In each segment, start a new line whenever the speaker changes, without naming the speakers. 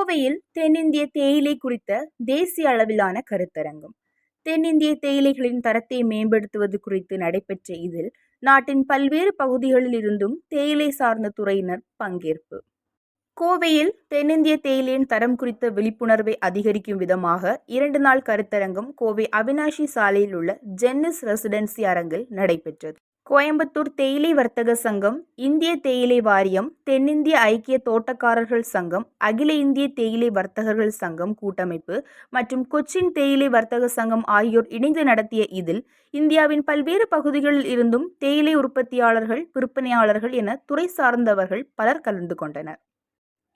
கோவையில் தென்னிந்திய தேயிலை குறித்த தேசிய அளவிலான கருத்தரங்கம். தென்னிந்திய தேயிலைகளின் தரத்தை மேம்படுத்துவது குறித்து நடைபெற்ற இதில் நாட்டின் பல்வேறு பகுதிகளில் இருந்தும் தேயிலை சார்ந்த துறையினர் பங்கேற்பு. கோவையில் தென்னிந்திய தேயிலையின் தரம் குறித்த விழிப்புணர்வை அதிகரிக்கும் விதமாக 2 நாள் கருத்தரங்கம் கோவை அவினாஷி சாலையில் உள்ள ஜென்னிஸ் ரெசிடென்சி அரங்கில் நடைபெற்றது. கோயம்புத்தூர் தேயிலை வர்த்தக சங்கம், இந்திய தேயிலை வாரியம், தென்னிந்திய ஐக்கிய தோட்டக்காரர்கள் சங்கம், அகில இந்திய தேயிலை வர்த்தகர்கள் சங்கம் கூட்டமைப்பு மற்றும் கொச்சின் தேயிலை வர்த்தக சங்கம் ஆகியோர் இணைந்து நடத்திய இதில் இந்தியாவின் பல்வேறு பகுதிகளில் இருந்தும் தேயிலை உற்பத்தியாளர்கள், விற்பனையாளர்கள் என துறை சார்ந்தவர்கள் பலர் கலந்து கொண்டனர்.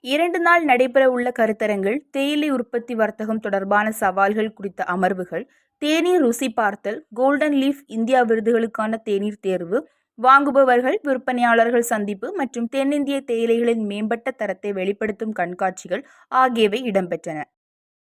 2 நாள் நடைபெற உள்ள கருத்தரங்கில் தேயிலை உற்பத்தி வர்த்தகம் தொடர்பான சவால்கள் குறித்த அமர்வுகள், தேநீர் ருசி பார்த்தல், கோல்டன் லீஃப் இந்தியா விருதுகளுக்கான தேநீர் தேர்வு, வாங்குபவர்கள் விற்பனையாளர்கள் சந்திப்பு மற்றும் தென்னிந்திய தேயிலைகளின் மேம்பட்ட தரத்தை வெளிப்படுத்தும் கண்காட்சிகள் ஆகியவை இடம்பெற்றன.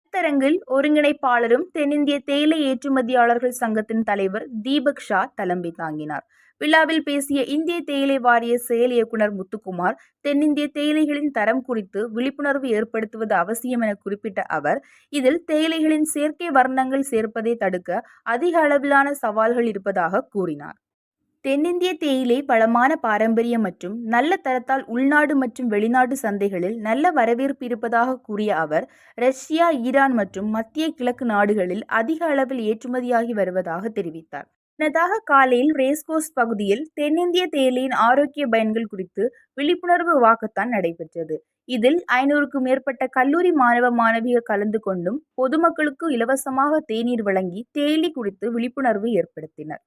கருத்தரங்கில் ஒருங்கிணைப்பாளரும் தென்னிந்திய தேயிலை ஏற்றுமதியாளர்கள் சங்கத்தின் தலைவர் தீபக் ஷா தலைமை தாங்கினார். விழாவில் பேசிய இந்திய தேயிலை வாரிய செயல் இயக்குனர் முத்துக்குமார், தென்னிந்திய தேயிலைகளின் தரம் குறித்து விழிப்புணர்வு ஏற்படுத்துவது அவசியம் என குறிப்பிட்ட அவர், இதில் தேயிலைகளின் செயற்கை வர்ணங்கள் சேர்ப்பதை தடுக்க அதிக அளவிலான சவால்கள் இருப்பதாக கூறினார். தென்னிந்திய தேயிலை வளமான பாரம்பரியம் மற்றும் நல்ல தரத்தால் உள்நாடு மற்றும் வெளிநாட்டு சந்தைகளில் நல்ல வரவேற்பு இருப்பதாக கூறிய அவர், ரஷ்யா, ஈரான் மற்றும் மத்திய கிழக்கு நாடுகளில் அதிக அளவில் ஏற்றுமதியாகி வருவதாக தெரிவித்தார். முன்னதாக காலையில் ரேஸ்கோர்ஸ் பகுதியில் தென்னிந்திய தேயிலையின் ஆரோக்கிய பயன்கள் குறித்து விழிப்புணர்வு வாக்கத்தான் நடைபெற்றது. இதில் 500க்கும் மேற்பட்ட கல்லூரி மாணவ மாணவியர் கலந்து கொண்டும் பொதுமக்களுக்கு இலவசமாக தேநீர் வழங்கி தேயிலை குறித்து விழிப்புணர்வு ஏற்படுத்தினர்.